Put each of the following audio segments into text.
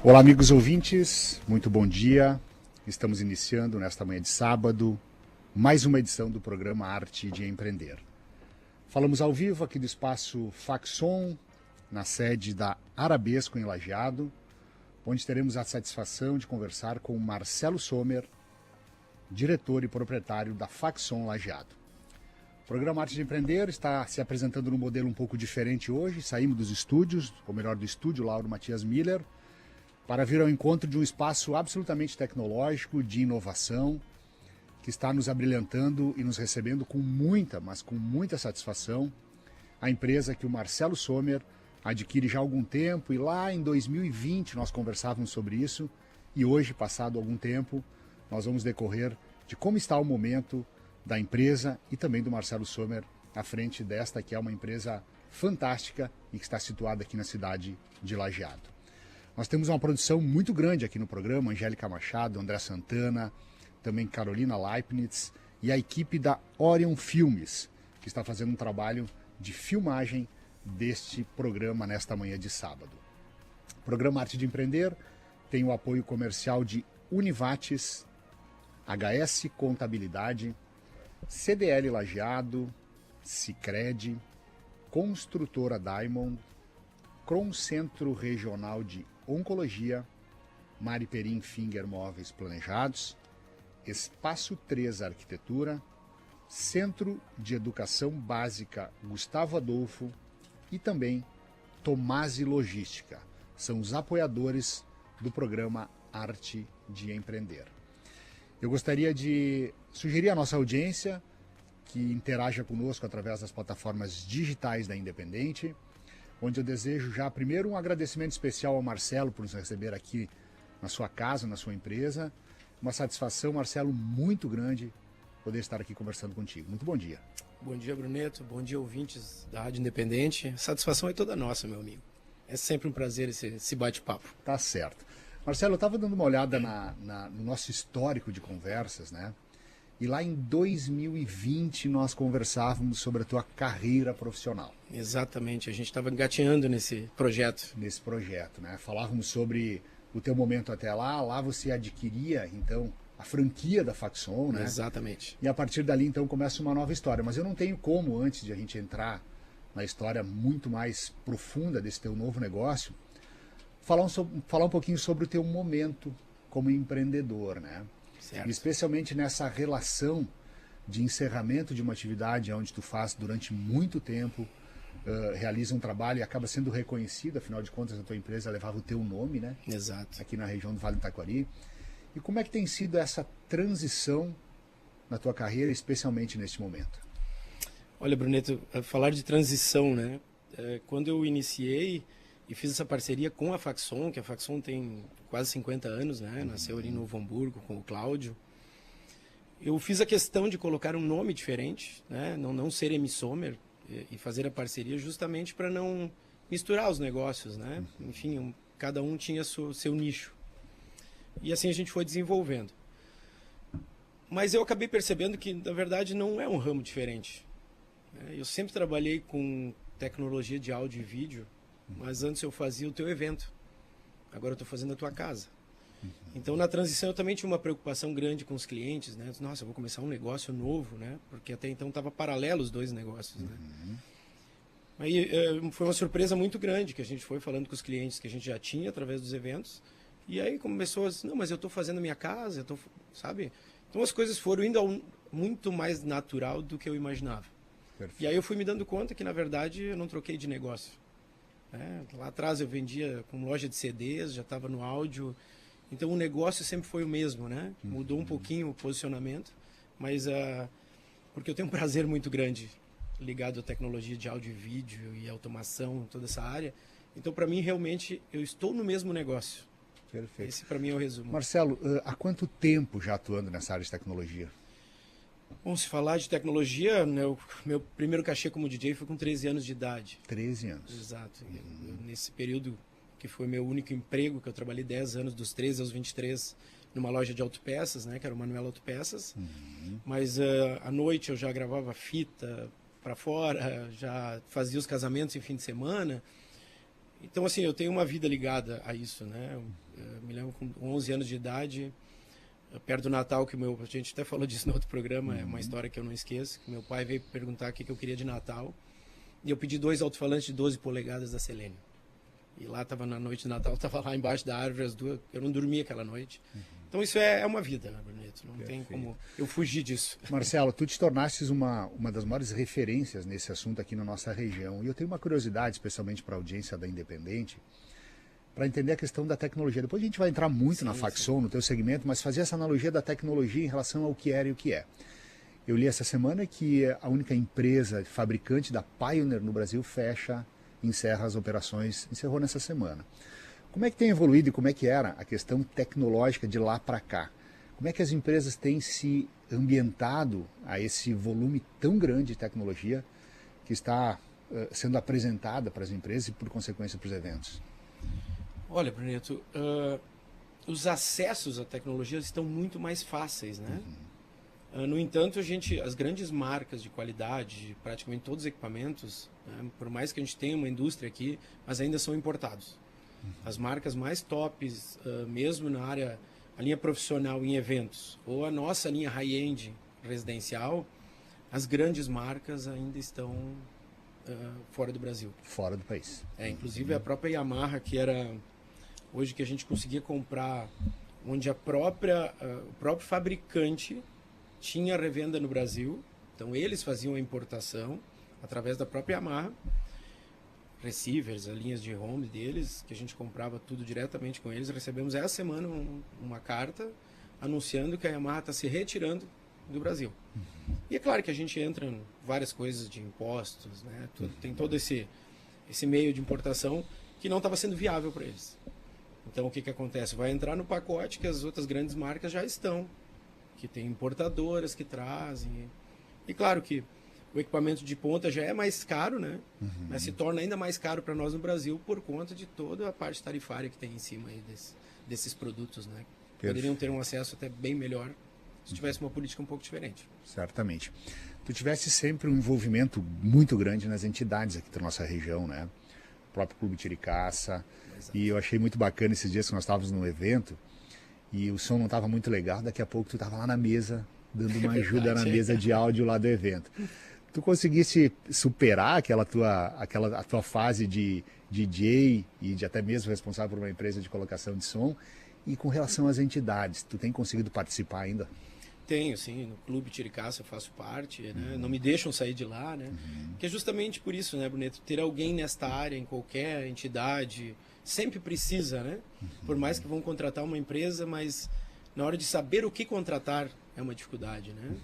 Olá, amigos ouvintes, muito bom dia. Estamos iniciando nesta manhã de sábado mais uma edição do programa Arte de Empreender. Falamos ao vivo aqui do espaço Faxon, na sede da Arabesco em Lajeado, onde teremos a satisfação de conversar com Marcelo Sommer, diretor e proprietário da Faxon Lajeado. O programa Arte de Empreender está se apresentando num modelo um pouco diferente hoje. Saímos dos estúdios, ou melhor, do estúdio Lauro Matias Miller, para vir ao encontro de um espaço absolutamente tecnológico, de inovação, que está nos abrilhantando e nos recebendo com muita, mas com muita satisfação. A empresa que o Marcelo Sommer adquire já há algum tempo, e lá em 2020 nós conversávamos sobre isso, e hoje, passado algum tempo, nós vamos decorrer de como está o momento da empresa e também do Marcelo Sommer à frente desta, que é uma empresa fantástica e que está situada aqui na cidade de Lajeado. Nós temos uma produção muito grande aqui no programa, Angélica Machado, André Santana, também Carolina Leibniz e a equipe da Orion Filmes, que está fazendo um trabalho de filmagem deste programa nesta manhã de sábado. O programa Arte de Empreender tem o apoio comercial de Univates, HS Contabilidade, CDL Lajeado, Sicredi, Construtora Diamond, Cron Centro Regional de Oncologia, Mari Perim Finger Móveis Planejados, Espaço 3 Arquitetura, Centro de Educação Básica Gustavo Adolfo e também Tomasi Logística. São os apoiadores do programa Arte de Empreender. Eu gostaria de sugerir à nossa audiência que interaja conosco através das plataformas digitais da Independente, onde eu desejo já primeiro um agradecimento especial ao Marcelo por nos receber aqui na sua casa, na sua empresa. Uma satisfação, Marcelo, muito grande poder estar aqui conversando contigo. Muito bom dia. Bom dia, Bruneto. Bom dia, ouvintes da Rádio Independente. A satisfação é toda nossa, meu amigo. É sempre um prazer esse bate-papo. Tá certo. Marcelo, eu estava dando uma olhada no nosso histórico de conversas, né? E lá em 2020 nós conversávamos sobre a tua carreira profissional. Exatamente, a gente estava engateando nesse projeto. Nesse projeto, né? Falávamos sobre o teu momento até lá você adquiria, então, a franquia da Faxon, né? Exatamente. E a partir dali, então, começa uma nova história. Mas eu não tenho como, antes de a gente entrar na história muito mais profunda desse teu novo negócio, falar um pouquinho sobre o teu momento como empreendedor, né? Certo. Especialmente nessa relação de encerramento de uma atividade onde tu faz durante muito tempo, realiza um trabalho e acaba sendo reconhecido, afinal de contas a tua empresa levava o teu nome, né? Exato. Aqui na região do Vale do Taquari. E como é que tem sido essa transição na tua carreira, especialmente neste momento? Olha, Bruneto, falar de transição, né? Quando eu iniciei e fiz essa parceria com a Faxon, que a Faxon tem quase 50 anos, né? Nasceu ali em Novo Hamburgo com o Cláudio. Eu fiz a questão de colocar um nome diferente, né? Não ser M. Sommer e fazer a parceria justamente para não misturar os negócios, né? Enfim, cada um tinha seu nicho. E assim a gente foi desenvolvendo. Mas eu acabei percebendo que, na verdade, não é um ramo diferente. Eu sempre trabalhei com tecnologia de áudio e vídeo, mas antes eu fazia o teu evento. Agora eu estou fazendo a tua casa. Então, na transição, eu também tinha uma preocupação grande com os clientes, né? Nossa, eu vou começar um negócio novo, né? Porque até então estava paralelo os dois negócios, né? Aí foi uma surpresa muito grande que a gente foi falando com os clientes que a gente já tinha através dos eventos. E aí começou a dizer, não, mas eu estou fazendo a minha casa, sabe? Então as coisas foram indo muito mais natural do que eu imaginava. Perfeito. E aí eu fui me dando conta que, na verdade, eu não troquei de negócio. Lá atrás eu vendia com loja de CDs, já estava no áudio. Então o negócio sempre foi o mesmo, né? Mudou um pouquinho o posicionamento, mas porque eu tenho um prazer muito grande ligado à tecnologia de áudio e vídeo e automação, toda essa área. Então, para mim, realmente, eu estou no mesmo negócio. Perfeito. Esse, para mim, é o resumo. Marcelo, há quanto tempo já atuando nessa área de tecnologia? Bom, se falar de tecnologia, meu primeiro cachê como DJ foi com 13 anos de idade. 13 anos. Exato. Nesse período que foi meu único emprego, que eu trabalhei 10 anos, dos 13 aos 23, numa loja de autopeças, né, que era o Manuel Autopeças. Mas à noite eu já gravava fita para fora, já fazia os casamentos em fim de semana. Então, assim, eu tenho uma vida ligada a isso, né? Eu me lembro com 11 anos de idade, perto do Natal, a gente até falou disso no outro programa, é uma história que eu não esqueço, que meu pai veio perguntar o que eu queria de Natal, e eu pedi 2 alto-falantes de 12 polegadas da Selene. E lá estava na noite de Natal, estava lá embaixo da árvore, as duas, eu não dormia aquela noite. Então isso é uma vida, né, Bruneto? Não tem como eu fugir disso. Marcelo, tu te tornastes uma das maiores referências nesse assunto aqui na nossa região. E eu tenho uma curiosidade, especialmente para a audiência da Independente, para entender a questão da tecnologia. Depois a gente vai entrar muito na Faxon, no teu segmento, mas fazer essa analogia da tecnologia em relação ao que era e o que é. Eu li essa semana que a única empresa fabricante da Pioneer no Brasil encerra as operações, encerrou nessa semana. Como é que tem evoluído e como é que era a questão tecnológica de lá para cá? Como é que as empresas têm se ambientado a esse volume tão grande de tecnologia que está sendo apresentada para as empresas e, por consequência, para os eventos? Olha, Bruneto, os acessos à tecnologia estão muito mais fáceis, né? No entanto, as grandes marcas de qualidade, praticamente todos os equipamentos, né, por mais que a gente tenha uma indústria aqui, mas ainda são importados. As marcas mais tops, mesmo na a linha profissional em eventos, ou a nossa linha high-end residencial, as grandes marcas ainda estão fora do Brasil. Fora do país. Inclusive a própria Yamaha, que era hoje que a gente conseguia comprar, onde o próprio fabricante tinha revenda no Brasil, então eles faziam a importação através da própria Yamaha, receivers, as linhas de home deles, que a gente comprava tudo diretamente com eles. Recebemos essa semana uma carta anunciando que a Yamaha está se retirando do Brasil. E é claro que a gente entra em várias coisas de impostos, né? Tem todo esse meio de importação que não estava sendo viável para eles. Então o que acontece? Vai entrar no pacote que as outras grandes marcas já estão, que tem importadoras que trazem. E claro que o equipamento de ponta já é mais caro, né? Mas se torna ainda mais caro para nós no Brasil por conta de toda a parte tarifária que tem em cima aí desses produtos, né? Poderiam ter um acesso até bem melhor se tivesse uma política um pouco diferente. Certamente. Tu tivesse sempre um envolvimento muito grande nas entidades aqui da nossa região, né? O próprio Clube Tiricaça. Exato. E eu achei muito bacana esses dias que nós estávamos num evento e o som não estava muito legal, daqui a pouco tu estava lá na mesa, dando uma ajuda na mesa de áudio lá do evento. Tu conseguisse superar a tua fase de DJ e de até mesmo responsável por uma empresa de colocação de som, e com relação às entidades, tu tem conseguido participar ainda? Tenho, sim. No Clube Tiricaça eu faço parte, né? Não me deixam sair de lá, né? Que é justamente por isso, né, Bruneto? Ter alguém nesta área, em qualquer entidade, sempre precisa, né? Por mais que vão contratar uma empresa, mas na hora de saber o que contratar é uma dificuldade, né?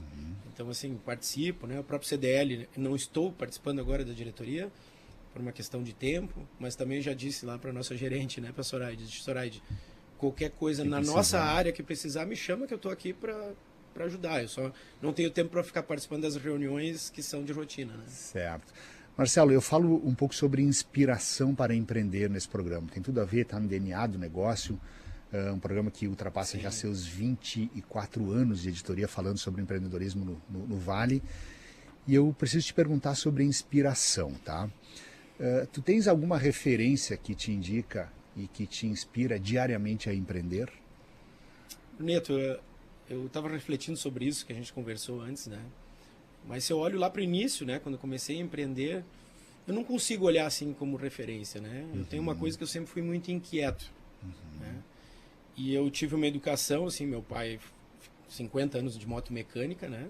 Então, assim, participo, né? O próprio CDL, não estou participando agora da diretoria, por uma questão de tempo, mas também já disse lá para a nossa gerente, né, para a Soraide, qualquer coisa na nossa área que precisar, me chama que eu estou aqui para ajudar. Eu só não tenho tempo para ficar participando das reuniões que são de rotina, né? Certo. Marcelo, eu falo um pouco sobre inspiração para empreender nesse programa. Tem tudo a ver, está no DNA do negócio. Um programa que ultrapassa já seus 24 anos de editoria falando sobre empreendedorismo no Vale. E eu preciso te perguntar sobre inspiração, tá? Tu tens alguma referência que te indica e que te inspira diariamente a empreender? Neto, eu estava refletindo sobre isso que a gente conversou antes, né? Mas se eu olho lá para o início, né, quando eu comecei a empreender, eu não consigo olhar assim como referência, né? Eu tenho uma coisa que eu sempre fui muito inquieto, né? E eu tive uma educação, assim, meu pai, 50 anos de moto mecânica, né?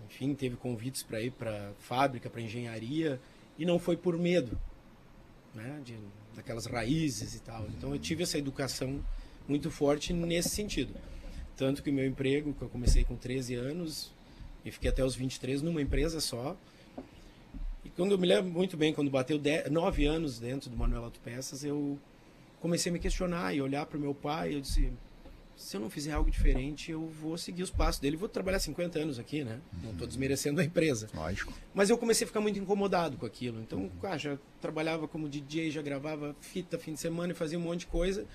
Enfim, teve convites para ir para fábrica, para engenharia, e não foi por medo, né? Daquelas raízes e tal. Então eu tive essa educação muito forte nesse sentido. Tanto que o meu emprego, que eu comecei com 13 anos, e fiquei até os 23 numa empresa só. E quando eu me lembro muito bem, quando bateu 9 anos dentro do Manuel Autopeças, eu comecei a me questionar e olhar para o meu pai. Eu disse, se eu não fizer algo diferente, eu vou seguir os passos dele. Vou trabalhar 50 anos aqui, né? Não estou desmerecendo a empresa. Lógico. Mas eu comecei a ficar muito incomodado com aquilo. Então, já trabalhava como DJ, já gravava fita fim de semana e fazia um monte de coisa.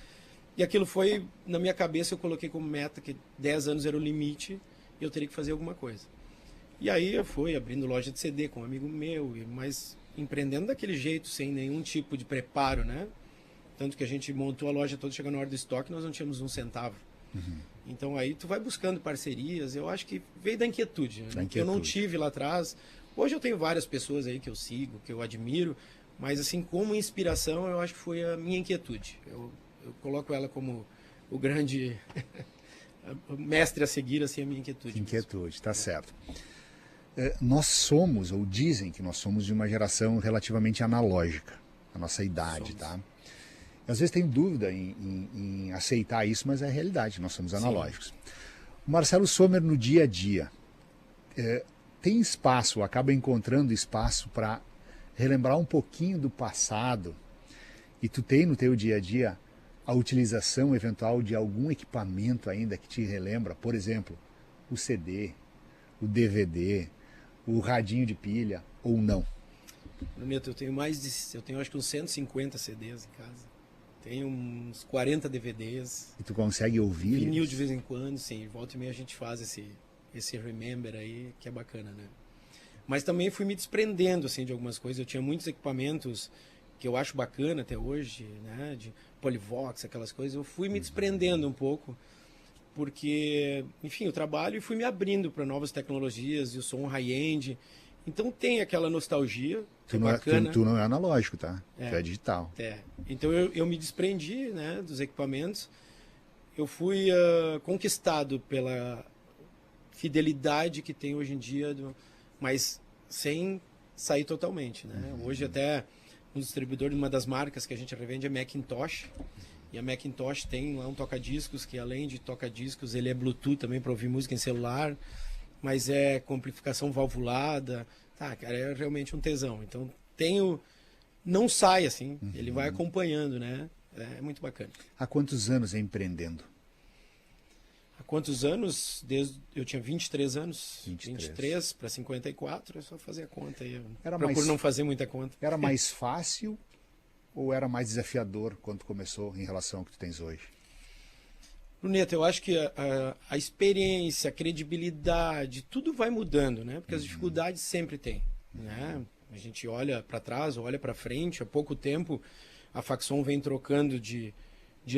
E aquilo foi, na minha cabeça, eu coloquei como meta que 10 anos era o limite e eu teria que fazer alguma coisa. E aí eu fui abrindo loja de CD com um amigo meu, mas empreendendo daquele jeito, sem nenhum tipo de preparo, né? Tanto que a gente montou a loja toda, chegando na hora do estoque, nós não tínhamos um centavo. Então aí tu vai buscando parcerias, eu acho que veio da inquietude, né? Que eu não tive lá atrás. Hoje eu tenho várias pessoas aí que eu sigo, que eu admiro, mas assim, como inspiração, eu acho que foi a minha inquietude. Eu coloco ela como o grande mestre a seguir, assim, a minha inquietude. Inquietude, tá certo. Nós somos, ou dizem que nós somos de uma geração relativamente analógica, a nossa idade, tá? Às vezes tenho dúvida em aceitar isso, mas é a realidade, nós somos analógicos. Sim. O Marcelo Sommer, no dia a dia, tem espaço, acaba encontrando espaço para relembrar um pouquinho do passado, e tu tem no teu dia a dia a utilização eventual de algum equipamento ainda que te relembra, por exemplo, o CD, o DVD, o radinho de pilha, ou não? Bruneto, eu tenho acho que uns 150 CDs em casa. Tenho uns 40 DVDs. E tu consegue ouvir? Vinil de vez em quando, sim. Volta e meia a gente faz esse remember aí, que é bacana, né? Mas também fui me desprendendo, assim, de algumas coisas. Eu tinha muitos equipamentos que eu acho bacana até hoje, né? De Polivox, aquelas coisas. Eu fui me desprendendo um pouco, porque, enfim, eu trabalho e fui me abrindo para novas tecnologias, e eu sou um high-end. Então tem aquela nostalgia, que é bacana. Tu não é analógico, tá? Tu é digital. Então eu me desprendi, né, dos equipamentos. Eu fui conquistado pela fidelidade que tem hoje em dia, mas sem sair totalmente, né? Hoje até um distribuidor de uma das marcas que a gente revende é Macintosh. E a Macintosh tem lá um toca-discos que, além de toca-discos, ele é Bluetooth também para ouvir música em celular, mas é com amplificação valvulada. Tá, cara, é realmente um tesão. Então não sai assim, ele vai acompanhando, né? É muito bacana. Há quantos anos empreendendo? Há quantos anos? Eu tinha 23 anos. 23 para 54, é só fazer a conta aí. Procuro não fazer muita conta. Era mais fácil ou era mais desafiador quando tu começou em relação ao que tu tens hoje? Bruneto, eu acho que a experiência, a credibilidade, tudo vai mudando, né? Porque as dificuldades sempre tem, né? A gente olha para trás, olha para frente. Há pouco tempo a Faxon vem trocando de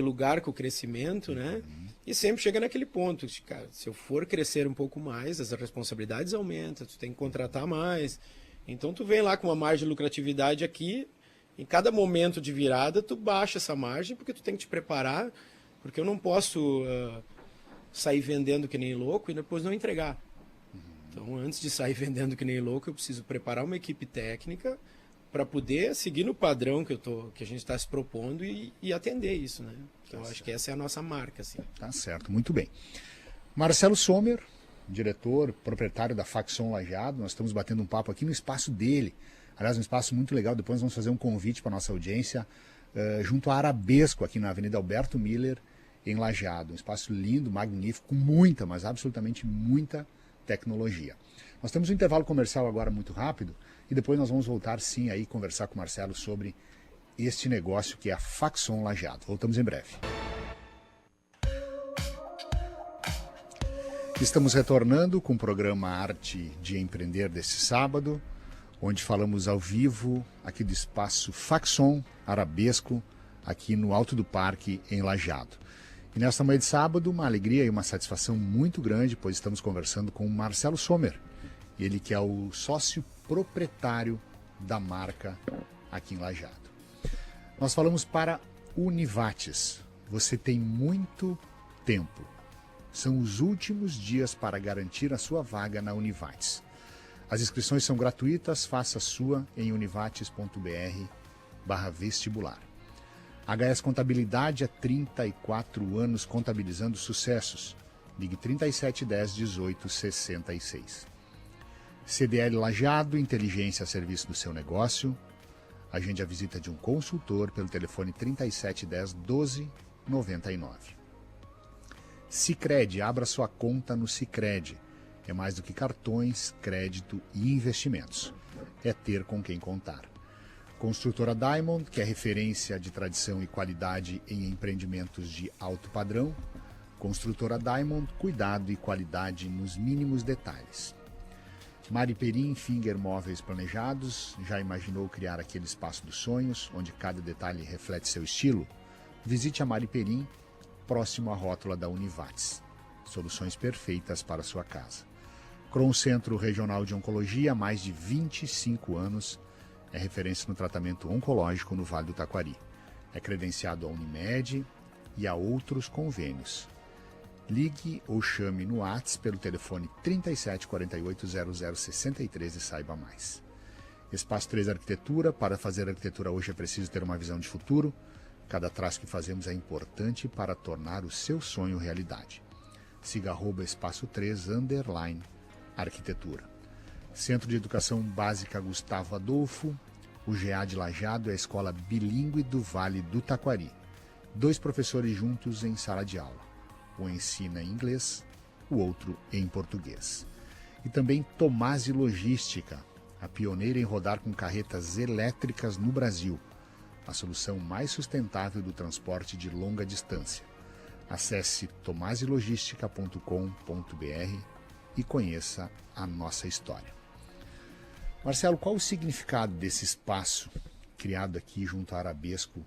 lugar com o crescimento, né? E sempre chega naquele ponto, cara, se eu for crescer um pouco mais, as responsabilidades aumentam, tu tem que contratar mais. Então tu vem lá com uma margem de lucratividade aqui, em cada momento de virada tu baixa essa margem, porque tu tem que te preparar, porque eu não posso sair vendendo que nem louco e depois não entregar. Então, antes de sair vendendo que nem louco, eu preciso preparar uma equipe técnica para poder seguir no padrão que a gente está se propondo e atender isso, né? Então, eu acho que essa é a nossa marca, assim. Tá certo, muito bem. Marcelo Sommer, diretor, proprietário da Faxon Lajeado, nós estamos batendo um papo aqui no espaço dele. Aliás, um espaço muito legal. Depois vamos fazer um convite para a nossa audiência junto à Arabesco, aqui na Avenida Alberto Miller, em Lajeado. Um espaço lindo, magnífico, com muita, mas absolutamente muita tecnologia. Nós temos um intervalo comercial agora muito rápido e depois nós vamos voltar sim aí conversar com o Marcelo sobre este negócio que é a Faxon Lajeado. Voltamos em breve. Estamos retornando com o programa Arte de Empreender desse sábado, onde falamos ao vivo aqui do espaço Faxon Arabesco, aqui no Alto do Parque, em Lajeado. E nesta manhã de sábado, uma alegria e uma satisfação muito grande, pois estamos conversando com o Marcelo Sommer, ele que é o sócio proprietário da marca aqui em Lajeado. Nós falamos para Univates. Você tem muito tempo. São os últimos dias para garantir a sua vaga na Univates. As inscrições são gratuitas, faça a sua em univates.br/vestibular. HS Contabilidade há 34 anos contabilizando sucessos. Ligue 3710 1866. CDL Lajeado, inteligência a serviço do seu negócio. Agende a visita de um consultor pelo telefone 3710 1299. Sicredi, abra sua conta no Sicredi. É mais do que cartões, crédito e investimentos. É ter com quem contar. Construtora Diamond, que é referência de tradição e qualidade em empreendimentos de alto padrão. Construtora Diamond, cuidado e qualidade nos mínimos detalhes. Mari Perim, Finger Móveis Planejados, já imaginou criar aquele espaço dos sonhos, onde cada detalhe reflete seu estilo? Visite a Mari Perim, próximo à rótula da Univates. Soluções perfeitas para a sua casa. Cron Centro Regional de Oncologia, há mais de 25 anos, é referência no tratamento oncológico no Vale do Taquari. É credenciado à Unimed e a outros convênios. Ligue ou chame no WhatsApp pelo telefone 37480063 e saiba mais. Espaço 3 Arquitetura. Para fazer arquitetura hoje é preciso ter uma visão de futuro. Cada traço que fazemos é importante para tornar o seu sonho realidade. Siga @espaço 3 _arquitetura. Centro de Educação Básica Gustavo Adolfo. O GA de Lajeado é a escola bilíngue do Vale do Taquari. 2 professores juntos em sala de aula. Um ensina em inglês, o outro em português. E também Tomasi Logística, a pioneira em rodar com carretas elétricas no Brasil, a solução mais sustentável do transporte de longa distância. Acesse tomasilogistica.com.br e conheça a nossa história. Marcelo, qual o significado desse espaço criado aqui junto à Arabesco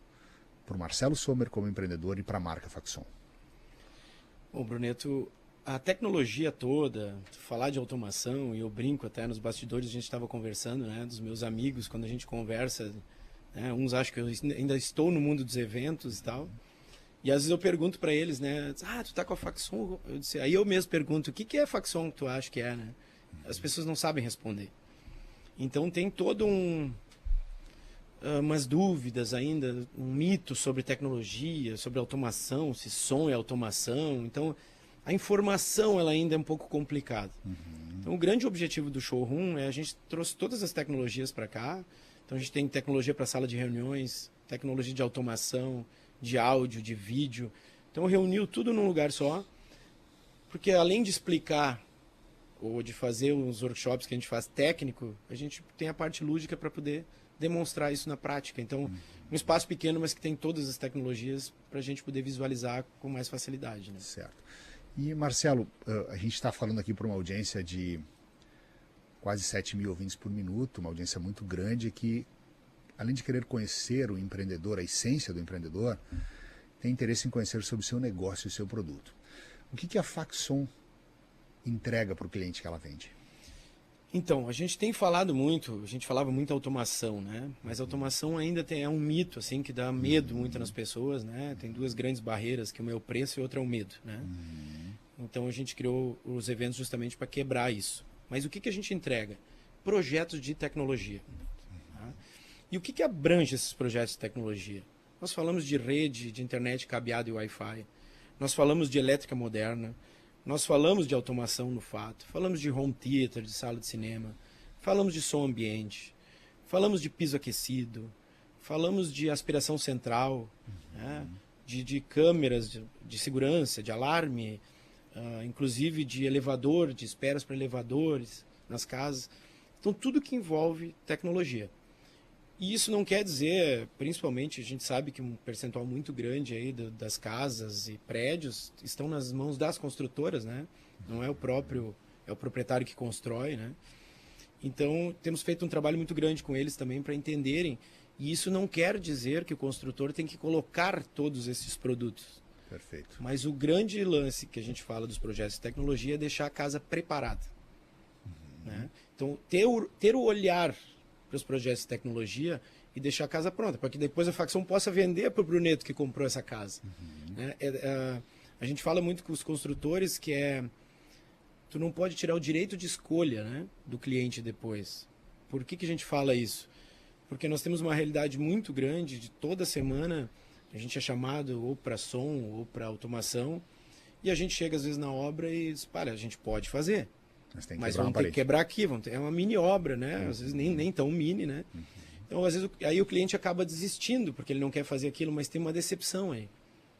para o Marcelo Sommer como empreendedor e para a marca Faxon? Bom, Bruneto, a tecnologia toda, falar de automação, e eu brinco até nos bastidores, a gente estava conversando, né, dos meus amigos, quando a gente conversa, né, uns acham que eu ainda estou no mundo dos eventos e tal, e às vezes eu pergunto para eles, né, tu tá com a Faxon? Aí eu mesmo pergunto, o que é a Faxon que tu acha que é, né? As pessoas não sabem responder. Então tem todo umas dúvidas ainda, um mito sobre tecnologia, sobre automação, se som é automação. Então, a informação ela ainda é um pouco complicada. Então, o grande objetivo do showroom é a gente trouxe todas as tecnologias para cá. Então, a gente tem tecnologia para sala de reuniões, tecnologia de automação, de áudio, de vídeo. Então, reuniu tudo num lugar só, porque além de explicar ou de fazer os workshops que a gente faz técnico, a gente tem a parte lúdica para poder demonstrar isso na prática. Então, um espaço pequeno, mas que tem todas as tecnologias para a gente poder visualizar com mais facilidade. Né? Certo. E, Marcelo, a gente está falando aqui para uma audiência de quase 7 mil ouvintes por minuto, uma audiência muito grande que, além de querer conhecer o empreendedor, a essência do empreendedor, tem interesse em conhecer sobre o seu negócio e o seu produto. O que a Faxon entrega para o cliente que ela vende? Então, a gente tem falado muito, a gente falava muito automação, né? Mas a automação ainda é um mito, assim, que dá medo muito nas pessoas, né? Tem 2 grandes barreiras, que uma é o preço e outra é o medo, né? Então a gente criou os eventos justamente para quebrar isso. Mas o que a gente entrega? Projetos de tecnologia. Tá? E o que abrange esses projetos de tecnologia? Nós falamos de rede, de internet cabeado e Wi-Fi. Nós falamos de elétrica moderna. Nós falamos de automação no fato, falamos de home theater, de sala de cinema, falamos de som ambiente, falamos de piso aquecido, falamos de aspiração central, né? de câmeras de segurança, de alarme, inclusive de elevador, de esperas para elevadores nas casas. Então, tudo que envolve tecnologia. E isso não quer dizer, principalmente, a gente sabe que um percentual muito grande aí das casas e prédios estão nas mãos das construtoras, né? Não é o proprietário que constrói, né? Então, temos feito um trabalho muito grande com eles também para entenderem. E isso não quer dizer que o construtor tem que colocar todos esses produtos. Perfeito. Mas o grande lance que a gente fala dos projetos de tecnologia é deixar a casa preparada. Né? Então, ter o olhar para os projetos de tecnologia e deixar a casa pronta, para que depois a Faxon possa vender para o Bruneto que comprou essa casa. Né? A gente fala muito com os construtores que tu não pode tirar o direito de escolha, né, do cliente depois. Por que a gente fala isso? Porque nós temos uma realidade muito grande de toda semana a gente é chamado ou para som ou para automação e a gente chega às vezes na obra e diz, a gente pode fazer. Mas vamos ter que quebrar aqui, é uma mini obra, né? Às vezes nem tão mini, né? Então, às vezes, aí o cliente acaba desistindo, porque ele não quer fazer aquilo, mas tem uma decepção aí.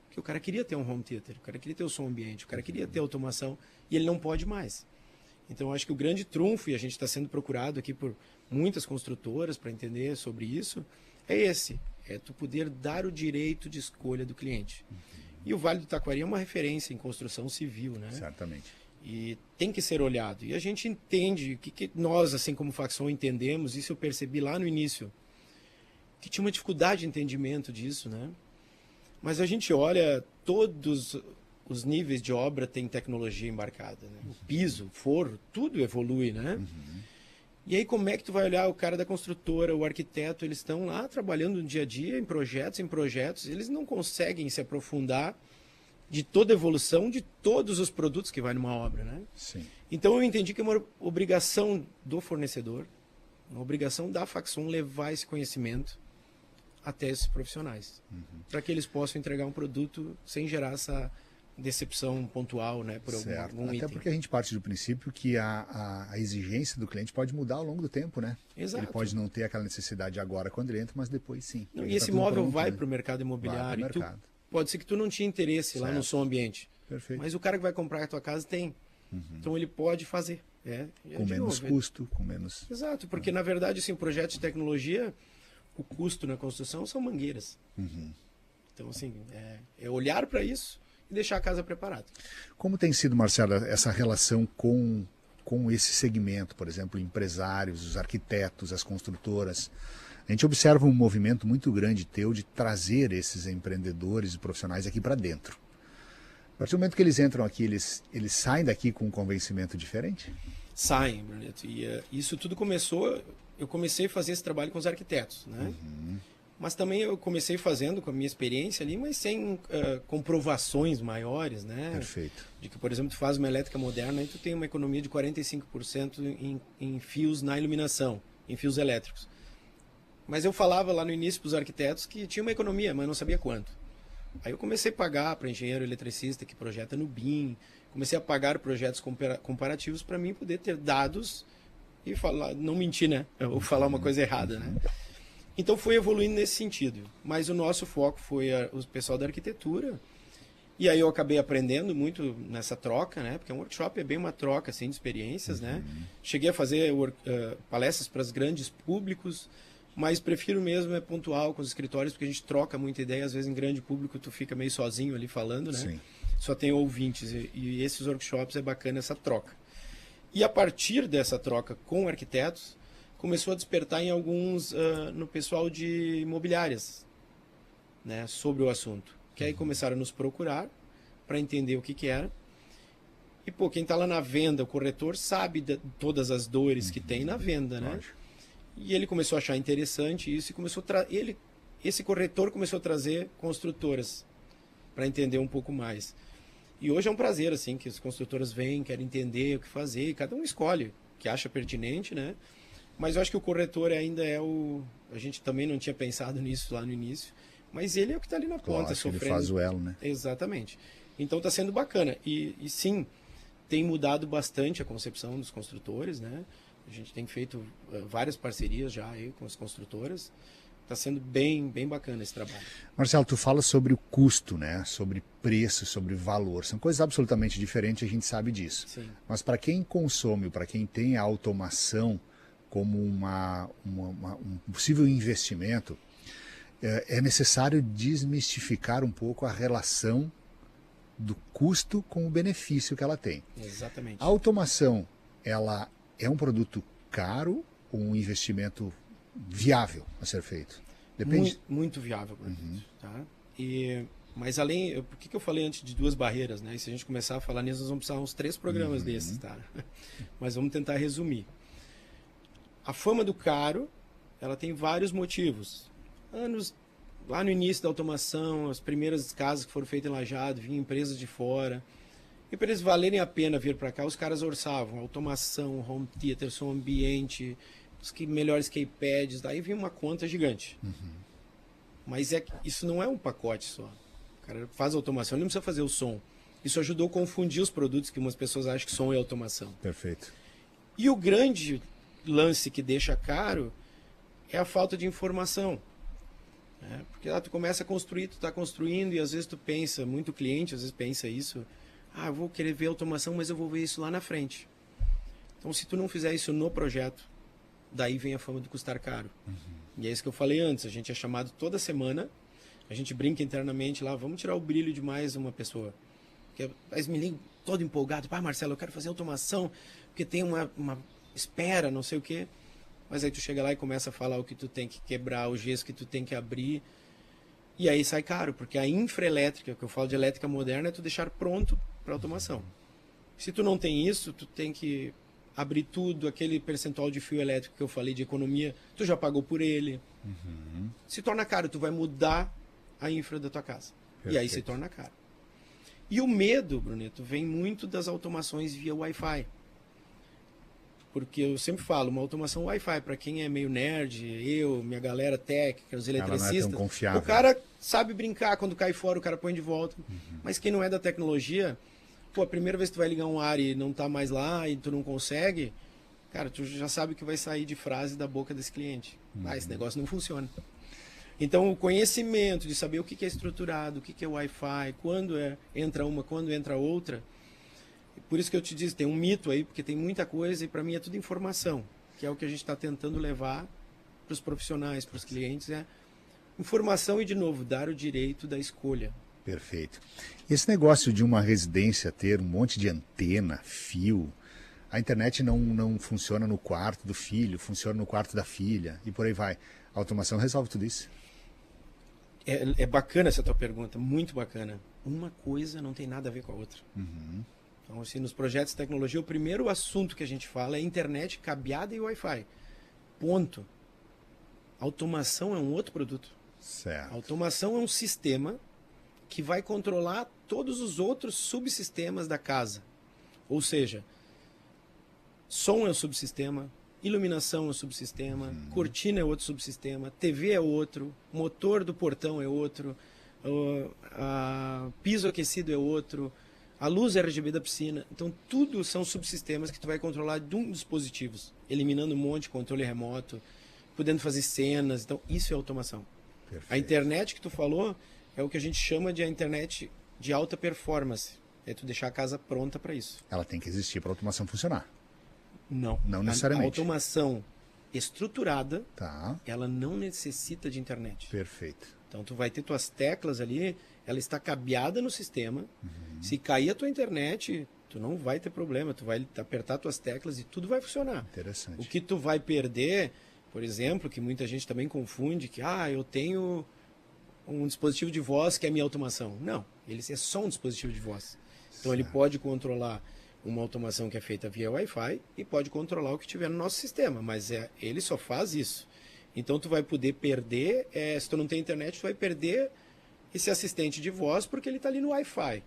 Porque o cara queria ter um home theater, o cara queria ter o som ambiente, o cara queria ter automação, e ele não pode mais. Então, acho que o grande trunfo, e a gente está sendo procurado aqui por muitas construtoras para entender sobre isso, é esse. É tu poder dar o direito de escolha do cliente. E o Vale do Taquari é uma referência em construção civil, né? Certamente. E tem que ser olhado. E a gente entende, o que nós, assim como Facson, entendemos, isso eu percebi lá no início, que tinha uma dificuldade de entendimento disso, né? Mas a gente olha, todos os níveis de obra tem tecnologia embarcada, né? O piso, o forro, tudo evolui, né? E aí como é que tu vai olhar o cara da construtora, o arquiteto, eles estão lá trabalhando no dia a dia, em projetos, eles não conseguem se aprofundar de toda a evolução de todos os produtos que vai numa obra, né? Sim. Então eu entendi que é uma obrigação do fornecedor, uma obrigação da Facson levar esse conhecimento até esses profissionais, para que eles possam entregar um produto sem gerar essa decepção pontual, né, por algum Até item. porque a gente parte do princípio que a exigência do cliente pode mudar ao longo do tempo, né? Exato. Ele pode não ter aquela necessidade agora quando ele entra, mas depois sim. Não, Ele e tá esse tudo imóvel pronto, vai né? para o mercado imobiliário. Vai pro mercado. Pode ser que tu não tinha interesse lá no som ambiente. Perfeito. Mas o cara que vai comprar a tua casa tem. Então ele pode fazer. Com menos custo, com menos... Exato, porque na verdade, assim, o projeto de tecnologia, o custo na construção são mangueiras. Então, assim, é olhar para isso e deixar a casa preparada. Como tem sido, Marcelo, essa relação com esse segmento, por exemplo, empresários, os arquitetos, as construtoras? A gente observa um movimento muito grande teu de trazer esses empreendedores e profissionais aqui para dentro. A partir do momento que eles entram aqui, eles saem daqui com um convencimento diferente? Saem, Bruneto. E isso tudo começou... Eu comecei a fazer esse trabalho com os arquitetos, né? Mas também eu comecei fazendo com a minha experiência ali, mas sem comprovações maiores, né? Perfeito. De que, por exemplo, tu faz uma elétrica moderna e tu tem uma economia de 45% em fios na iluminação, em fios elétricos. Mas eu falava lá no início para os arquitetos que tinha uma economia, mas não sabia quanto. Aí eu comecei a pagar para engenheiro eletricista que projeta no BIM, comecei a pagar projetos comparativos para mim poder ter dados e falar, não mentir, né? Ou falar uma coisa errada, né? Então foi evoluindo nesse sentido. Mas o nosso foco foi o pessoal da arquitetura. E aí eu acabei aprendendo muito nessa troca, né? Porque um workshop é bem uma troca assim, de experiências, né? Cheguei a fazer palestras para os grandes públicos, mas prefiro mesmo pontual com os escritórios, porque a gente troca muita ideia. Às vezes em grande público tu fica meio sozinho ali falando, né? Sim. Só tem ouvintes. E esses workshops é bacana essa troca. E a partir dessa troca com arquitetos, começou a despertar em alguns, no pessoal de imobiliárias, né, sobre o assunto. Que aí começaram a nos procurar para entender o que era. E, pô, quem está lá na venda, o corretor, sabe de todas as dores que tem na venda, né? Lógico. E ele começou a achar interessante isso e começou esse corretor começou a trazer construtoras para entender um pouco mais. E hoje é um prazer, assim, que as construtoras vêm, querem entender o que fazer, e cada um escolhe o que acha pertinente, né? Mas eu acho que o corretor ainda é o... A gente também não tinha pensado nisso lá no início, mas ele é o que está ali na ponta, sofrendo. Ele faz o elo, né? Exatamente. Então está sendo bacana. E sim, tem mudado bastante a concepção dos construtores, né? A gente tem feito várias parcerias já aí com as construtoras. Está sendo bem bacana esse trabalho. Marcelo, tu fala sobre o custo, né? Sobre preço, sobre valor. São coisas absolutamente diferentes, a gente sabe disso. Sim. Mas para quem consome, para quem tem a automação como um possível investimento, é necessário desmistificar um pouco a relação do custo com o benefício que ela tem. Exatamente. A automação, ela é um produto caro ou um investimento viável a ser feito? Depende. Muito viável, tá? Mas além, por que eu falei antes de duas barreiras, né? E se a gente começar a falar nisso, nós vamos precisar uns 3 programas desses, tá? Mas vamos tentar resumir. A fama do caro, ela tem vários motivos. Lá no início da automação, as primeiras casas que foram feitas em Lajeado, vinham empresas de fora. E para eles valerem a pena vir para cá, os caras orçavam automação, home theater, som ambiente, os melhores keypads, daí vinha uma conta gigante. Mas isso não é um pacote só. O cara faz automação, ele não precisa fazer o som. Isso ajudou a confundir os produtos, que umas pessoas acham que som é automação. Perfeito. E o grande lance que deixa caro é a falta de informação. Porque tu começa a construir, tu está construindo e às vezes tu pensa, muito cliente às vezes pensa isso, eu vou querer ver automação, mas eu vou ver isso lá na frente. Então se tu não fizer isso no projeto, daí vem a fama de custar caro. E é isso que eu falei antes, a gente é chamado toda semana, a gente brinca internamente lá, vamos tirar o brilho de mais uma pessoa. Mas me liga, todo empolgado. Marcelo, eu quero fazer automação, porque tem uma espera, não sei o quê. Mas aí tu chega lá e começa a falar o que tu tem que quebrar, o gesso que tu tem que abrir. E aí sai caro, porque a infraelétrica, que eu falo de elétrica moderna, é tu deixar pronto para automação. Se tu não tem isso, tu tem que abrir tudo, aquele percentual de fio elétrico que eu falei de economia, tu já pagou por ele. Se torna caro, tu vai mudar a infra da tua casa. Perfeito. E aí se torna caro. E o medo, Bruneto, vem muito das automações via Wi-Fi. Porque eu sempre falo, uma automação Wi-Fi, para quem é meio nerd, eu, minha galera técnica, os eletricistas, o cara sabe brincar, quando cai fora o cara põe de volta. Mas quem não é da tecnologia, pô, a primeira vez que tu vai ligar um ar e não tá mais lá e tu não consegue, cara, tu já sabe o que vai sair de frase da boca desse cliente. Esse negócio não funciona. Então, o conhecimento de saber o que é estruturado, o que é Wi-Fi, quando entra uma, quando entra outra. Por isso que eu te disse, tem um mito aí, porque tem muita coisa e para mim é tudo informação, que é o que a gente está tentando levar para os profissionais, para os clientes. Informação e, de novo, dar o direito da escolha. Perfeito. Esse negócio de uma residência ter um monte de antena, fio, a internet não funciona no quarto do filho, funciona no quarto da filha e por aí vai. A automação resolve tudo isso? É bacana essa tua pergunta, muito bacana. Uma coisa não tem nada a ver com a outra. Então, assim, nos projetos de tecnologia, o primeiro assunto que a gente fala é internet, cabeada e Wi-Fi. Ponto. Automação é um outro produto. Certo. Automação é um sistema que vai controlar todos os outros subsistemas da casa. Ou seja, som é um subsistema, iluminação é um subsistema, cortina é outro subsistema, TV é outro, motor do portão é outro, piso aquecido é outro, a luz RGB da piscina. Então, tudo são subsistemas que tu vai controlar de um dispositivos, eliminando um monte de controle remoto, podendo fazer cenas. Então, isso é automação. Perfeito. A internet que tu falou é o que a gente chama de a internet de alta performance. É tu deixar a casa pronta para isso. Ela tem que existir para a automação funcionar. Não. Não necessariamente. A automação estruturada, tá, ela não necessita de internet. Perfeito. Então, tu vai ter tuas teclas ali, ela está cabeada no sistema. Se cair a tua internet, tu não vai ter problema. Tu vai apertar tuas teclas e tudo vai funcionar. Interessante. O que tu vai perder, por exemplo, que muita gente também confunde, que eu tenho um dispositivo de voz que é minha automação. Não, ele é só um dispositivo de voz. Então, ele pode controlar uma automação que é feita via Wi-Fi e pode controlar o que tiver no nosso sistema, mas ele só faz isso. Então, tu vai poder perder, se tu não tem internet, tu vai perder esse assistente de voz porque ele está ali no Wi-Fi.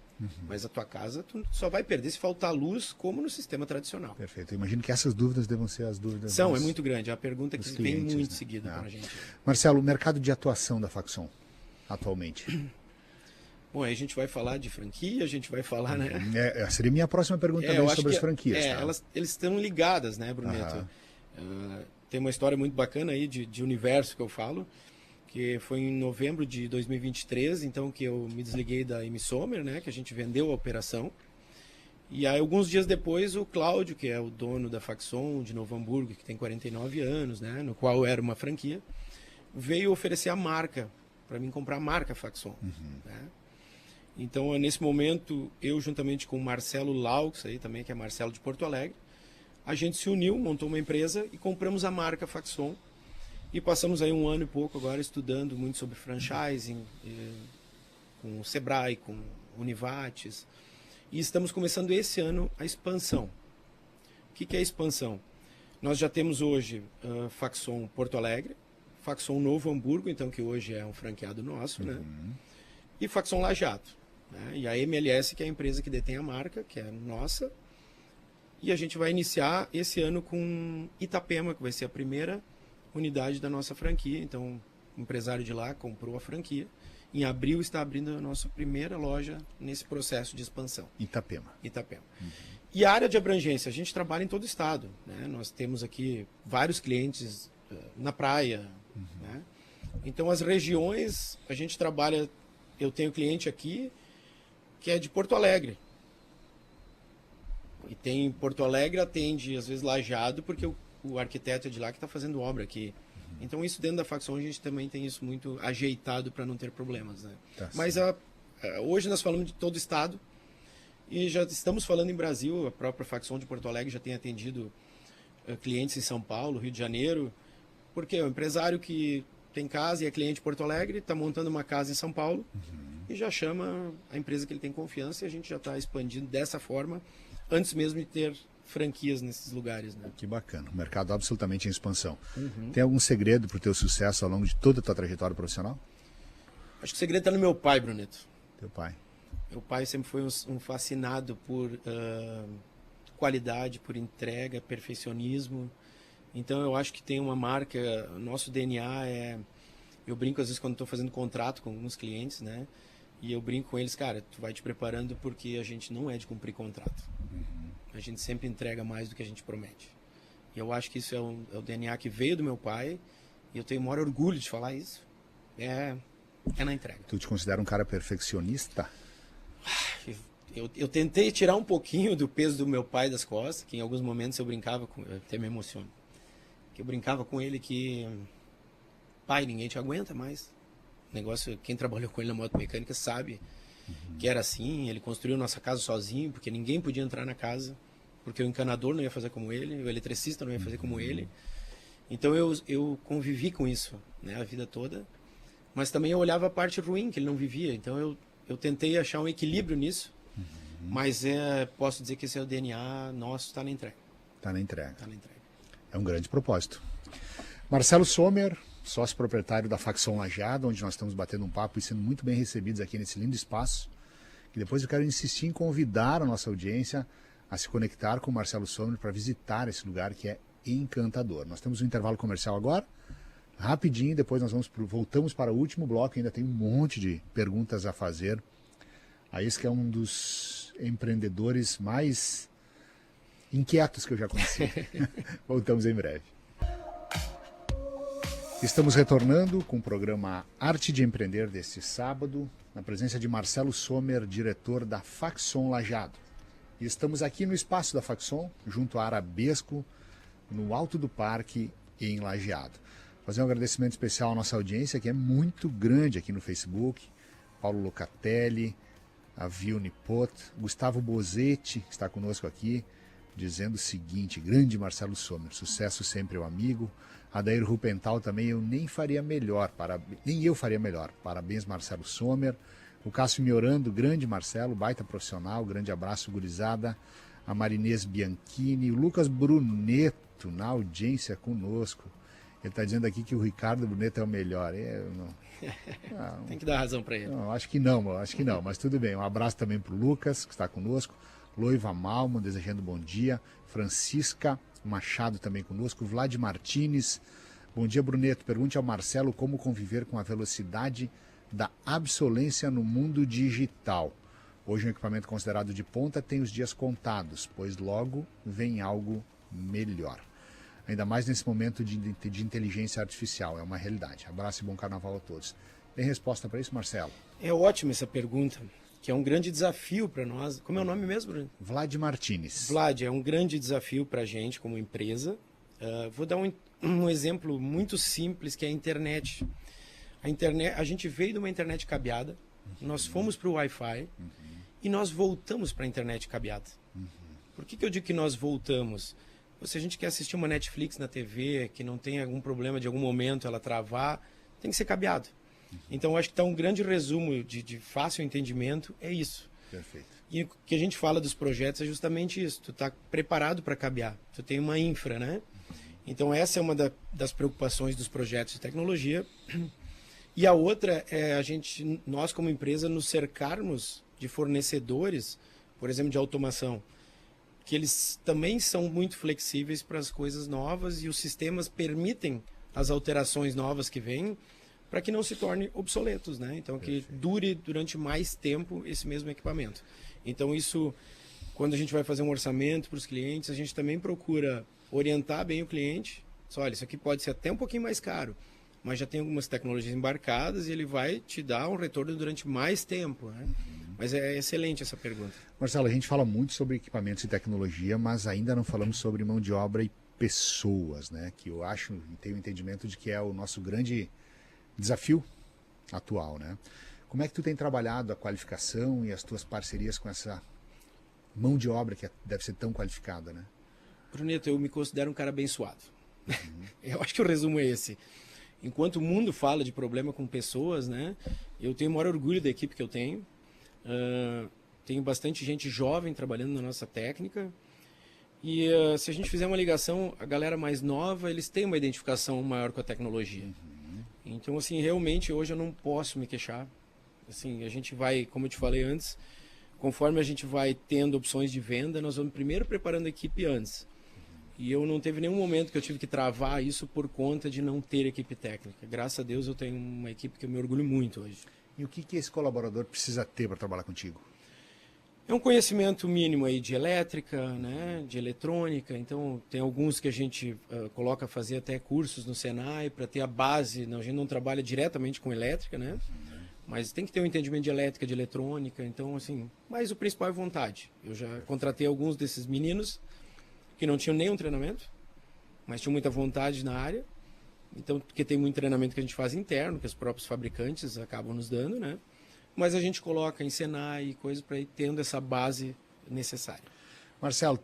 Mas a tua casa, tu só vai perder se faltar luz, como no sistema tradicional. Perfeito. Eu imagino que essas dúvidas devam ser as dúvidas é muito grande. É a pergunta que vem muito seguida para a gente. Marcelo, o mercado de atuação da Faxon, atualmente? Bom, aí a gente vai falar de franquia, a gente vai falar, né? Seria minha próxima pergunta também sobre as franquias. Eles estão ligadas, né, Bruneto? Tem uma história muito bacana aí de universo que eu falo, que foi em novembro de 2023, então que eu me desliguei da Emissomer, né, que a gente vendeu a operação. E aí, alguns dias depois, o Cláudio, que é o dono da Faxon de Novo Hamburgo, que tem 49 anos, né, no qual era uma franquia, veio oferecer a marca, para mim comprar a marca Faxon. Né? Então, nesse momento, eu juntamente com o Marcelo Laux, aí também, que é Marcelo de Porto Alegre, a gente se uniu, montou uma empresa e compramos a marca Faxon. E passamos aí 1 ano e pouco agora estudando muito sobre franchising, com o Sebrae, com Univates. E estamos começando esse ano a expansão. O que é a expansão? Nós já temos hoje Faxon Porto Alegre, Faxon Novo Hamburgo, então que hoje é um franqueado nosso, né? E Faxon Lajeado. Né? E a MLS, que é a empresa que detém a marca, que é nossa. E a gente vai iniciar esse ano com Itapema, que vai ser a primeira unidade da nossa franquia. Então, o empresário de lá comprou a franquia. Em abril está abrindo a nossa primeira loja nesse processo de expansão. Itapema. E a área de abrangência, a gente trabalha em todo o estado. Né? Nós temos aqui vários clientes na praia. Né? Então, as regiões, a gente trabalha... Eu tenho cliente aqui que é de Porto Alegre. E tem Porto Alegre, atende às vezes Lajeado, porque o arquiteto é de lá que está fazendo obra aqui. Então isso dentro da Faxon a gente também tem isso muito ajeitado para não ter problemas. Né? Mas hoje nós falamos de todo o estado E já estamos falando em Brasil, a própria Faxon de Porto Alegre já tem atendido clientes em São Paulo, Rio de Janeiro, porque é um empresário que tem casa e é cliente de Porto Alegre, está montando uma casa em São Paulo e já chama a empresa que ele tem confiança, e a gente já está expandindo dessa forma, antes mesmo de ter franquias nesses lugares. Né? Que bacana, o mercado absolutamente em expansão. Tem algum segredo para o teu sucesso ao longo de toda a tua trajetória profissional? Acho que o segredo está no meu pai, Bruneto. Teu pai. Meu pai sempre foi um fascinado por qualidade, por entrega, perfeccionismo. Então eu acho que tem uma marca, nosso DNA é... Eu brinco às vezes quando estou fazendo contrato com alguns clientes, né? E eu brinco com eles, cara, tu vai te preparando porque a gente não é de cumprir contrato. A gente sempre entrega mais do que a gente promete. E eu acho que isso é o DNA que veio do meu pai, e eu tenho o maior orgulho de falar isso. É na entrega. Tu te considera um cara perfeccionista? Eu tentei tirar um pouquinho do peso do meu pai das costas, que em alguns momentos eu brincava com... Eu até me emociono. Que eu brincava com ele que... Pai, ninguém te aguenta mais. Negócio, quem trabalhou com ele na moto mecânica sabe que era assim. Ele construiu nossa casa sozinho, porque ninguém podia entrar na casa, porque o encanador não ia fazer como ele, o eletricista não ia fazer como ele. Então eu convivi com isso, né, a vida toda. Mas também eu olhava a parte ruim que ele não vivia. Então eu tentei achar um equilíbrio nisso. Mas posso dizer que esse é o DNA nosso, está na entrega. Está na entrega. Tá na entrega. É um grande propósito. Marcelo Sommer, sócio proprietário da Faxon Lajeado, onde nós estamos batendo um papo e sendo muito bem recebidos aqui nesse lindo espaço. E depois eu quero insistir em convidar a nossa audiência a se conectar com o Marcelo Sommer para visitar esse lugar que é encantador. Nós temos um intervalo comercial agora, rapidinho, depois nós voltamos para o último bloco, ainda tem um monte de perguntas a fazer. A esse que é um dos empreendedores mais inquietos que eu já conheci. Voltamos em breve. Estamos retornando com o programa Arte de Empreender deste sábado, na presença de Marcelo Sommer, diretor da Faxon Lajeado. E estamos aqui no espaço da Faxon, junto à Arabesco, no alto do parque, em Lajeado. Fazer um agradecimento especial à nossa audiência, que é muito grande aqui no Facebook. Paulo Locatelli, a Vilne Pot, Gustavo Bozetti, que está conosco aqui, dizendo o seguinte: grande Marcelo Sommer, sucesso sempre ao amigo. Adair Rupental também, nem eu faria melhor. Parabéns, Marcelo Sommer. O Cássio Miorando, grande Marcelo, baita profissional, grande abraço, gurizada. A Marinês Bianchini, o Lucas Bruneto, na audiência conosco. Ele está dizendo aqui que o Ricardo Bruneto é o melhor. Tem que dar razão para ele. Não, acho que não, mas tudo bem. Um abraço também para o Lucas, que está conosco. Loiva Malman, desejando bom dia. Francisca Machado também conosco. Vlad Martins. Bom dia, Bruneto. Pergunte ao Marcelo como conviver com a velocidade da obsolescência no mundo digital. Hoje um equipamento considerado de ponta tem os dias contados, pois logo vem algo melhor. Ainda mais nesse momento de inteligência artificial, é uma realidade. Abraço e bom carnaval a todos. Tem resposta para isso, Marcelo? É ótima essa pergunta, que é um grande desafio para nós. Como é o nome mesmo, Bruno? Vlad Martins. Vlad, é um grande desafio para a gente como empresa. Vou dar um exemplo muito simples, que é a internet. A gente veio de uma internet cabeada, nós fomos para o Wi-Fi e nós voltamos para a internet cabeada. Por que eu digo que nós voltamos? Se a gente quer assistir uma Netflix na TV, que não tem algum problema de algum momento ela travar, tem que ser cabeado. Então, eu acho que está um grande resumo de fácil entendimento, é isso. Perfeito. E o que a gente fala dos projetos é justamente isso. Tu está preparado para cabear. Tu tem uma infra, né? Então, essa é uma das preocupações dos projetos de tecnologia. E a outra é nós como empresa, nos cercarmos de fornecedores, por exemplo, de automação, que eles também são muito flexíveis para as coisas novas e os sistemas permitem as alterações novas que vêm para que não se torne obsoletos, né? Então, que dure durante mais tempo esse mesmo equipamento. Então, isso, quando a gente vai fazer um orçamento para os clientes, a gente também procura orientar bem o cliente. Olha, isso aqui pode ser até um pouquinho mais caro, mas já tem algumas tecnologias embarcadas e ele vai te dar um retorno durante mais tempo, né? Mas é excelente essa pergunta. Marcelo, a gente fala muito sobre equipamentos e tecnologia, mas ainda não falamos sobre mão de obra e pessoas, né? Que eu acho e tenho o entendimento de que é o nosso grande desafio atual, né? Como é que tu tem trabalhado a qualificação e as tuas parcerias com essa mão de obra que deve ser tão qualificada, né? Bruneto, eu me considero um cara abençoado. Eu acho que o resumo é esse. Enquanto o mundo fala de problema com pessoas, né, eu tenho o maior orgulho da equipe que eu tenho. Tenho bastante gente jovem trabalhando na nossa técnica. E se a gente fizer uma ligação, a galera mais nova, eles têm uma identificação maior com a tecnologia. Então, assim, realmente hoje eu não posso me queixar. Assim, a gente vai, como eu te falei antes, conforme a gente vai tendo opções de venda, nós vamos primeiro preparando a equipe antes. E eu não teve nenhum momento que eu tive que travar isso por conta de não ter equipe técnica. Graças a Deus eu tenho uma equipe que eu me orgulho muito hoje. E o que esse colaborador precisa ter para trabalhar contigo? É um conhecimento mínimo aí de elétrica, né, de eletrônica. Então, tem alguns que a gente coloca a fazer até cursos no Senai para ter a base. Não, a gente não trabalha diretamente com elétrica, né? Mas tem que ter um entendimento de elétrica, de eletrônica. Então, assim, mas o principal é vontade. Eu já contratei alguns desses meninos que não tinham nenhum treinamento, mas tinham muita vontade na área. Então, porque tem muito treinamento que a gente faz interno, que os próprios fabricantes acabam nos dando, né? Mas a gente coloca em Senai e coisas para ir tendo essa base necessária. Marcelo,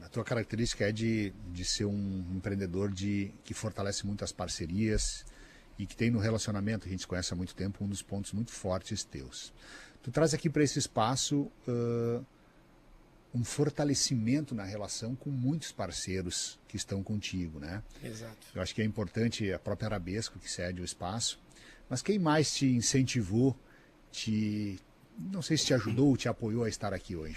a tua característica é de ser um empreendedor que fortalece muito as parcerias e que tem no relacionamento, a gente se conhece há muito tempo, um dos pontos muito fortes teus. Tu traz aqui para esse espaço um fortalecimento na relação com muitos parceiros que estão contigo, né? Exato. Eu acho que é importante a própria Arabesco que cede o espaço, mas quem mais te incentivou, não sei se te ajudou ou te apoiou a estar aqui hoje?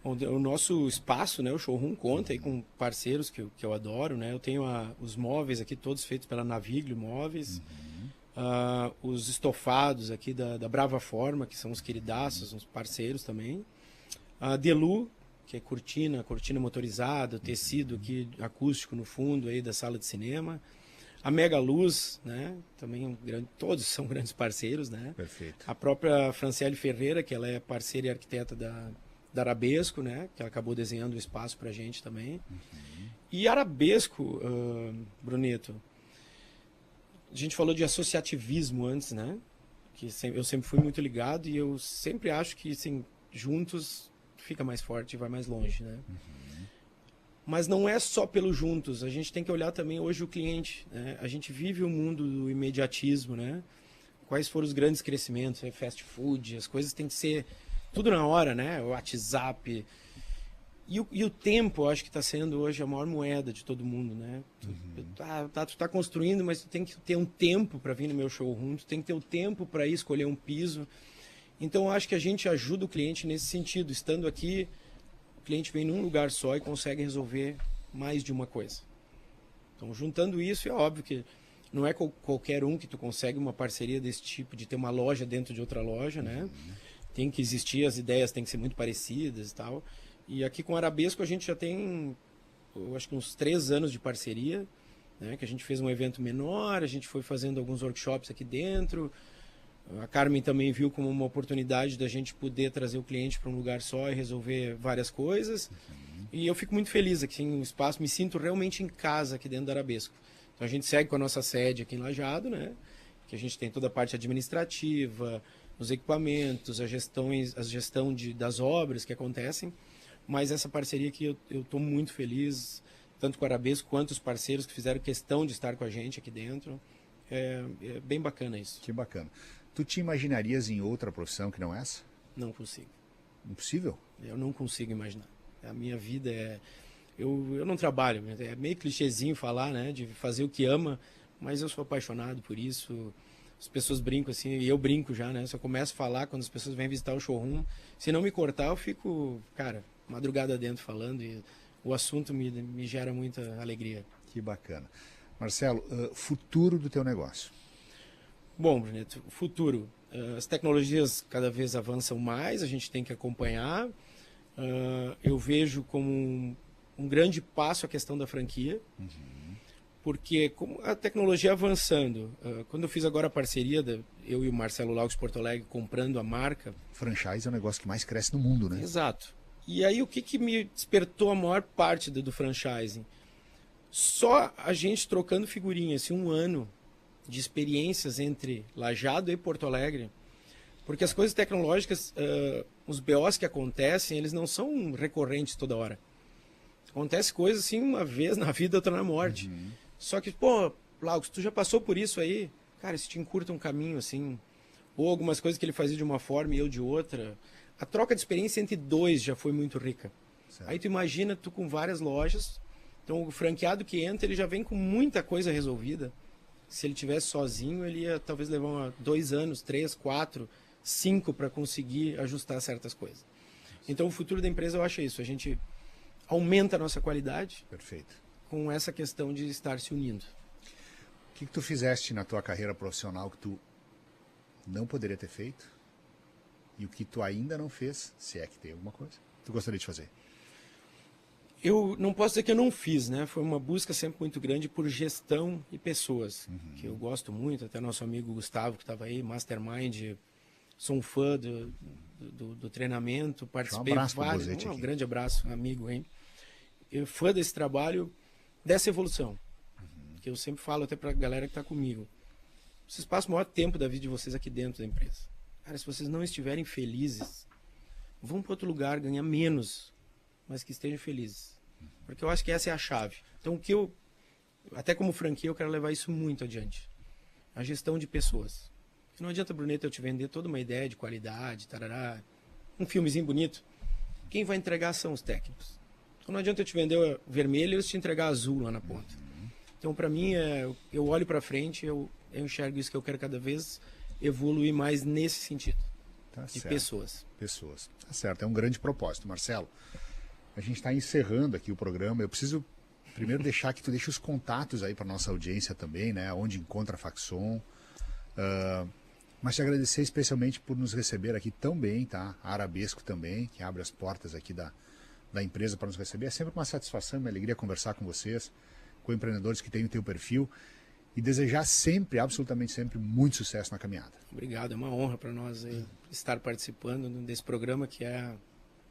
Bom, o nosso espaço, né, o showroom, conta aí com parceiros que eu adoro, né? Eu tenho os móveis aqui todos feitos pela Naviglio Móveis, os estofados aqui da Brava Forma, que são os queridaços, uns parceiros também. A Delu, que é cortina motorizada, tecido aqui acústico no fundo aí da sala de cinema. A Mega Luz, né? Também todos são grandes parceiros, né? Perfeito. A própria Franciele Ferreira, que ela é parceira e arquiteta da Arabesco, né? Que ela acabou desenhando o espaço para a gente também. E Arabesco, Bruneto, a gente falou de associativismo antes, né? Que eu sempre fui muito ligado e eu sempre acho que, assim, juntos fica mais forte e vai mais longe, né? Mas não é só pelo juntos, a gente tem que olhar também hoje o cliente, né? A gente vive o mundo do imediatismo, né? Quais foram os grandes crescimentos, fast food, as coisas têm que ser tudo na hora, né? O WhatsApp. E o tempo, eu acho que está sendo hoje a maior moeda de todo mundo, né? Tu tá construindo, mas tu tem que ter um tempo para vir no meu showroom, tu tem que ter o tempo para ir escolher um piso. Então, eu acho que a gente ajuda o cliente nesse sentido. Estando aqui, o cliente vem num lugar só e consegue resolver mais de uma coisa. Então, juntando isso, é óbvio que não é qualquer um que tu consegue uma parceria desse tipo, de ter uma loja dentro de outra loja, né? Tem que existir, as ideias têm que ser muito parecidas e tal. E aqui com a Arabesco a gente já tem, eu acho que uns 3 anos de parceria, né? Que a gente fez um evento menor, a gente foi fazendo alguns workshops aqui dentro. A Carmen também viu como uma oportunidade da gente poder trazer o cliente para um lugar só e resolver várias coisas. E eu fico muito feliz aqui no espaço, me sinto realmente em casa aqui dentro da Arabesco. Então a gente segue com a nossa sede aqui em Lajeado, né? Que a gente tem toda a parte administrativa, os equipamentos, a gestão das obras que acontecem. Mas essa parceria aqui eu estou muito feliz, tanto com a Arabesco quanto os parceiros que fizeram questão de estar com a gente aqui dentro. É bem bacana isso. Que bacana. Tu te imaginarias em outra profissão que não essa? Não consigo. Impossível? Eu não consigo imaginar. A minha vida é... Eu não trabalho, é meio clichêzinho falar, né, de fazer o que ama, mas eu sou apaixonado por isso. As pessoas brincam assim, e eu brinco já, né? Se eu começo a falar quando as pessoas vêm visitar o showroom, se não me cortar, eu fico, cara, madrugada dentro falando e o assunto me gera muita alegria. Que bacana. Marcelo, futuro do teu negócio? Bom, Bruneto, futuro. As tecnologias cada vez avançam mais, a gente tem que acompanhar. Eu vejo como um grande passo a questão da franquia, porque como a tecnologia avançando, quando eu fiz agora a parceria, eu e o Marcelo Laux Porto Alegre comprando a marca... Franchise é o negócio que mais cresce no mundo, né? Exato. E aí o que me despertou a maior parte do franchising? Só a gente trocando figurinhas, assim, 1 ano de experiências entre Lajeado e Porto Alegre, porque as coisas tecnológicas os BOs que acontecem, eles não são recorrentes toda hora. Acontece coisas assim, uma vez na vida, outra na morte. Só que, pô, Lago, tu já passou por isso aí, cara, isso te encurta um caminho, assim, ou algumas coisas que ele fazia de uma forma e eu de outra. A troca de experiência entre dois já foi muito rica. Certo. Aí tu imagina tu com várias lojas, então o franqueado que entra, ele já vem com muita coisa resolvida. Se ele tivesse sozinho, ele ia talvez levar 2 anos, 3, 4, 5 para conseguir ajustar certas coisas. Então o futuro da empresa eu acho isso, a gente aumenta a nossa qualidade. Perfeito. Com essa questão de estar se unindo. O que tu fizeste na tua carreira profissional que tu não poderia ter feito? E o que tu ainda não fez, se é que tem alguma coisa, tu gostaria de fazer? Eu não posso dizer que eu não fiz, né? Foi uma busca sempre muito grande por gestão e pessoas, que eu gosto muito. Até nosso amigo Gustavo, que estava aí, Mastermind, sou um fã do treinamento, participei de vários. Um grande abraço, amigo, hein? Eu fã desse trabalho, dessa evolução, que eu sempre falo até para a galera que está comigo. Vocês passam o maior tempo da vida de vocês aqui dentro da empresa. Cara, se vocês não estiverem felizes, vão para outro lugar, ganhar menos, mas que estejam felizes. Porque eu acho que essa é a chave. Então, o que eu, até como franquia, eu quero levar isso muito adiante. A gestão de pessoas. Não adianta, Bruneto, eu te vender toda uma ideia de qualidade, tarará, um filmezinho bonito. Quem vai entregar são os técnicos. Então, não adianta eu te vender o vermelho e eu te entregar azul lá na ponta. Então, para mim, eu olho para frente, eu enxergo isso, que eu quero cada vez evoluir mais nesse sentido. Tá de certo. Pessoas. Pessoas. Tá certo, é um grande propósito. Marcelo, a gente está encerrando aqui o programa. Eu preciso primeiro deixar que tu deixe os contatos aí para nossa audiência também, né? Onde encontra a Faxon. Mas te agradecer especialmente por nos receber aqui tão bem, tá? A Arabesco também, que abre as portas aqui da empresa para nos receber. É sempre uma satisfação, uma alegria conversar com vocês, com empreendedores que têm o teu perfil, e desejar sempre, absolutamente sempre, muito sucesso na caminhada. Obrigado, é uma honra para nós estar participando desse programa que é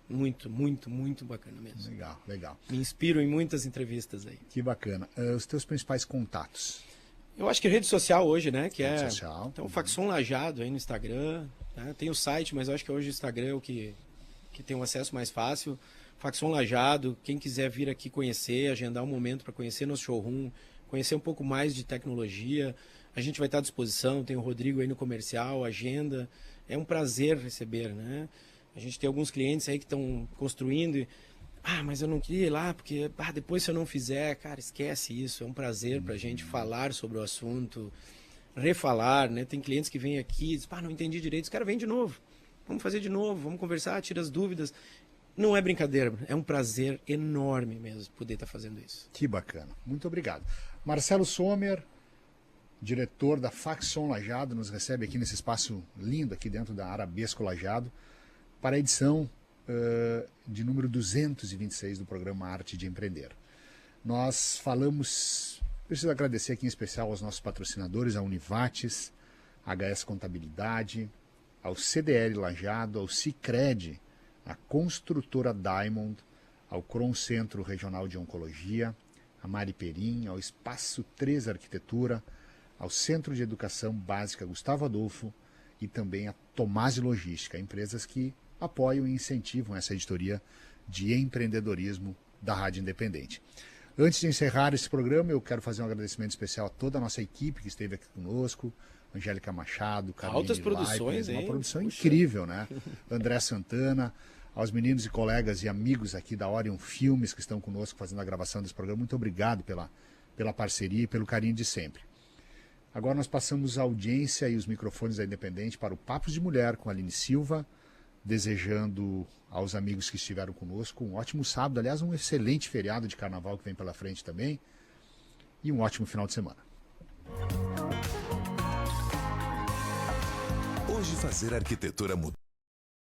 muito, muito, muito bacana mesmo. Legal, legal. Me inspiro em muitas entrevistas aí. Que bacana. Os teus principais contatos? Eu acho que rede social hoje, né? Que rede é social. Então, Faxon Lajado aí no Instagram, né? Tem o site, mas eu acho que hoje o Instagram é o que tem um acesso mais fácil. Faxon Lajado, quem quiser vir aqui conhecer, agendar um momento para conhecer nosso showroom, conhecer um pouco mais de tecnologia, a gente vai estar à disposição. Tem o Rodrigo aí no comercial, agenda. É um prazer receber, né? A gente tem alguns clientes aí que estão construindo mas eu não queria ir lá, porque depois se eu não fizer, cara, esquece isso. É um prazer para a gente falar sobre o assunto, refalar, né? Tem clientes que vêm aqui e dizem, não entendi direito. Os caras vêm de novo. Vamos fazer de novo, vamos conversar, tira as dúvidas. Não é brincadeira, é um prazer enorme mesmo poder estar fazendo isso. Que bacana. Muito obrigado. Marcelo Sommer, diretor da Faxon Lajado, nos recebe aqui nesse espaço lindo aqui dentro da Arabesco Lajado para a edição de número 226 do programa Arte de Empreender. Nós falamos, preciso agradecer aqui em especial aos nossos patrocinadores, a Univates, a HS Contabilidade, ao CDL Lajado, ao Sicredi, a Construtora Diamond, ao Cron Centro Regional de Oncologia, a Mari Perim, ao Espaço 3 Arquitetura, ao Centro de Educação Básica Gustavo Adolfo e também a Tomasi Logística, empresas que apoiam e incentivam essa editoria de empreendedorismo da Rádio Independente. Antes de encerrar esse programa, eu quero fazer um agradecimento especial a toda a nossa equipe que esteve aqui conosco, Angélica Machado, Carolina Altas produções, uma hein? produção incrível, né? André Santana, aos meninos e colegas e amigos aqui da Orion Filmes que estão conosco fazendo a gravação desse programa, muito obrigado pela parceria e pelo carinho de sempre. Agora nós passamos a audiência e os microfones da Independente para o Papos de Mulher com a Aline Silva, desejando aos amigos que estiveram conosco um ótimo sábado, aliás, um excelente feriado de carnaval que vem pela frente também, e um ótimo final de semana. Hoje fazer arquitetura mudou.